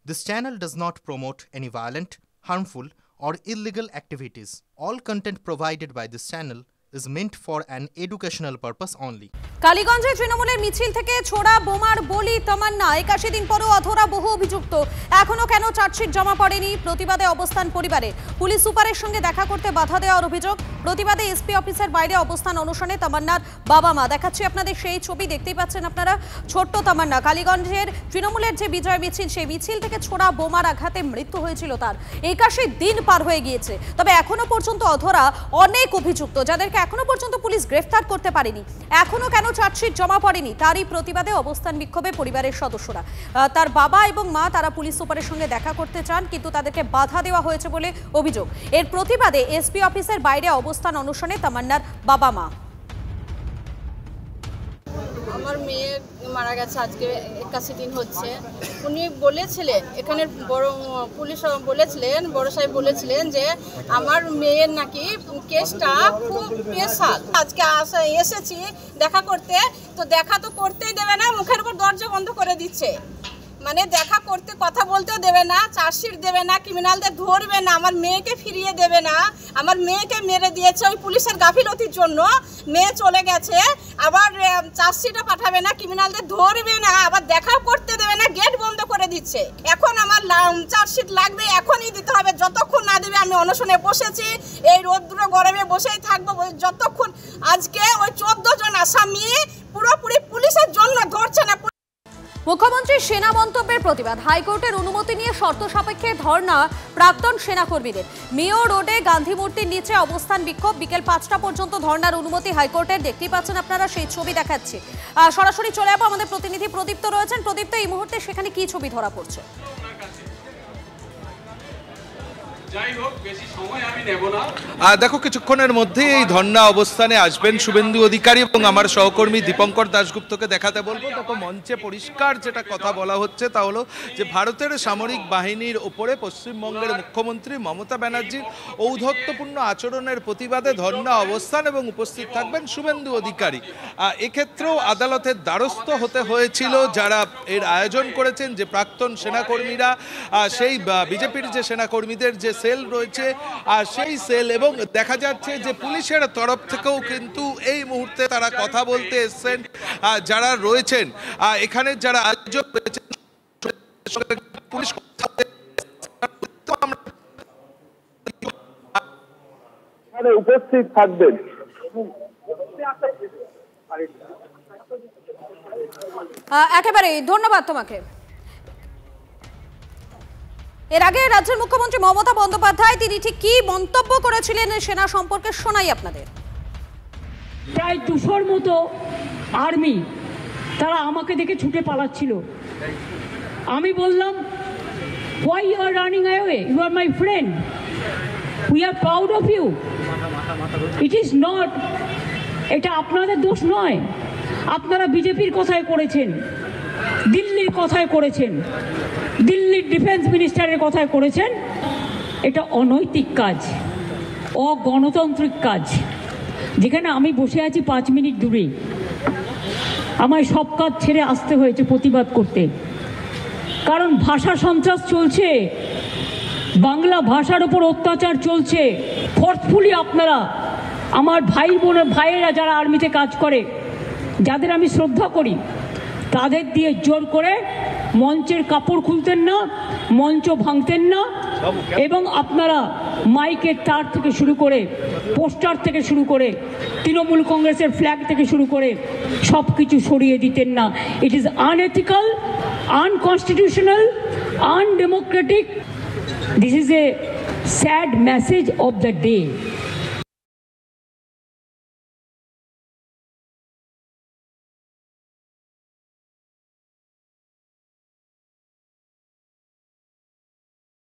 This channel does not promote any violent, harmful, or illegal activities. All content provided by this channel is meant for an educational purpose only. কালীগঞ্জে তৃণমূলের মিছিল থেকে ছোড়া বোমার বলি তামান্না 81 দিন পরও অধরা বহু অভিযুক্ত এখনো কেন চার্জশিট জমা পড়েনি প্রতিবাদে অবস্থান পরিবারে পুলিশ সুপারের সঙ্গে দেখা করতে বাধা দেওয়ার অভিযোগ প্রতিবাদে এসপি অফিসের বাইরে অবস্থান অনশনে তামান্নার বাবা মা দেখাচ্ছি আপনাদের সেই ছবি দেখতেই পাচ্ছেন আপনারা ছোট্ট তামান্না কালীগঞ্জের তৃণমূলের যে বিজয় মিছিল সেই মিছিল থেকে ছোড়া বোমার আঘাতে মৃত্যু হয়েছিল তার 81 দিন পার হয়ে গিয়েছে তবে এখনো পর্যন্ত অধরা অনেক অভিযুক্ত যাদেরকে এখনো পর্যন্ত পুলিশ গ্রেফতার করতে পারেনি এখনো কেন চার্জশিট জমা পড়েনি তারই প্রতিবাদে অবস্থান বিক্ষোভে পরিবারের সদস্যরা তার বাবা এবং মা তারা পুলিশ সুপারের সঙ্গে দেখা করতে চান কিন্তু তাদেরকে বাধা দেওয়া হয়েছে বলে অভিযোগ এর প্রতিবাদে এসপি অফিসের বাইরে অবস্থান অনশনে তামান্নার বাবা মা আমার মেয়ে মারা গেছে আজকে 81 দিন হচ্ছে উনি বলেছিলেন এখানে বড় পুলিশ বলেছিলেন বড় সাহেব বলেছিলেন যে আমার মেয়ের নাকি কেসটা খুব স্পেশাল আজকে এসেছি দেখা করতে তো দেখা তো করতেই দেবে না মুখের উপর দরজা বন্ধ করে দিচ্ছে মানে দেখা করতে কথা বলতেও দেবে না চার্জশিট দেবে না ক্রিমিনালদের ধরবে না আমার মেয়েকে ফিরিয়ে দেবে না আমার মেয়েকে মেরে দিয়েছে ওই পুলিশের গাফিলতির জন্য মেয়ে চলে গেছে আবার চার্জশিটও পাঠাবে না ক্রিমিনালদের ধরবে না আবার দেখা করতে দেবে না গেট বন্ধ করে দিচ্ছে এখন আমার চার্জশিট লাগবে এখনই দিতে হবে যতক্ষণ না দেবে আমি অনশনে বসেছি এই রৌদ্র গরমে বসেই থাকবো যতক্ষণ আজকে ওই 14 জন আসামি পুরোপুরি পুলিশের জন্য ধরছে না মুখ্যমন্ত্রীর সেনা মন্তব্যের প্রতিবাদ হাইকোর্টের অনুমতি নিয়ে শর্ত সাপেক্ষে ধর্ণা প্রাক্তন সেনাকর্মীদের মেয়ো রোডে গান্ধী মূর্তির নিচে অবস্থান বিক্ষোভ বিকেল 5টা পর্যন্ত ধর্ণার অনুমতি হাইকোর্টের দেখতেই পাচ্ছেন আপনারা সেই ছবি দেখাচ্ছি সরাসরি চলে যাবো আমাদের প্রতিনিধি প্রদীপ্ত রয়েছেন প্রদীপ্ত এই মুহূর্তে সেখানে কি ছবি ধরা পড়ছে দেখো কিছুক্ষণের মধ্যে এই ধর্ণা অবস্থানে আসবেন শুভেন্দু অধিকারী এবং আমার সহকর্মী দীপঙ্কর দাশগুপ্তকে দেখাতে বলবো দেখো মঞ্চে পরিষ্কার যেটা কথা বলা হচ্ছে তা হলো যে ভারতের সামরিক বাহিনীর উপরে পশ্চিমবঙ্গের মুখ্যমন্ত্রী মমতা ব্যানার্জির ঔদ্ধত্যপূর্ণ আচরণের প্রতিবাদে ধর্ণা অবস্থান এবং উপস্থিত থাকবেন শুভেন্দু অধিকারী এক্ষেত্রেও আদালতের দ্বারস্থ হতে হয়েছিল যারা এর আয়োজন করেছেন যে প্রাক্তন সেনাকর্মীরা সেই বিজেপির যে সেনাকর্মীদের যে সেল রয়েছে আর সেই সেল এবং দেখা যাচ্ছে যে পুলিশের তরফ থেকেও কিন্তু এই মুহূর্তে তারা কথা বলতে এসেছেন যারা রয়েছেন এখানে যারা আয়োজক রয়েছেন পুলিশ উপস্থিত থাকবেন একেবারে ধন্যবাদ তোমাকে এর আগে রাজ্যের মুখ্যমন্ত্রী মমতা বন্দ্যোপাধ্যায় তিনি ঠিক কি মন্তব্য করেছিলেন সেনা সম্পর্কে শোনাই আপনাদের প্রায় 200 মতো আর্মি তারা আমাকে দেখে ছুটে পালাচ্ছিল আমি বললাম why you are running away you are my friend we are proud of you it is not এটা আপনাদের দোষ নয় আপনারা বিজেপির কথায় করেছেন দিল্লির কথায় করেছেন দিল্লির ডিফেন্স মিনিস্টারের কথায় করেছেন এটা অনৈতিক কাজ অগণতান্ত্রিক কাজ যেখানে আমি বসে আছি 5 মিনিট দূরে আমায় সব কাজ ছেড়ে আসতে হয়েছে প্রতিবাদ করতে কারণ ভাষা সন্ত্রাস চলছে বাংলা ভাষার উপর অত্যাচার চলছে ফোর্সফুলি আপনারা আমার ভাইয়েরা যারা আর্মিতে কাজ করে যাদের আমি শ্রদ্ধা করি তাদের দিয়ে জোর করে মঞ্চের কাপড় খুলতেন না মঞ্চ ভাঙতেন না এবং আপনারা মাইকের তার থেকে শুরু করে পোস্টার থেকে শুরু করে তৃণমূল কংগ্রেসের ফ্ল্যাগ থেকে শুরু করে সব কিছু সরিয়ে দিতেন না it is unethical unconstitutional undemocratic this is a sad message of the day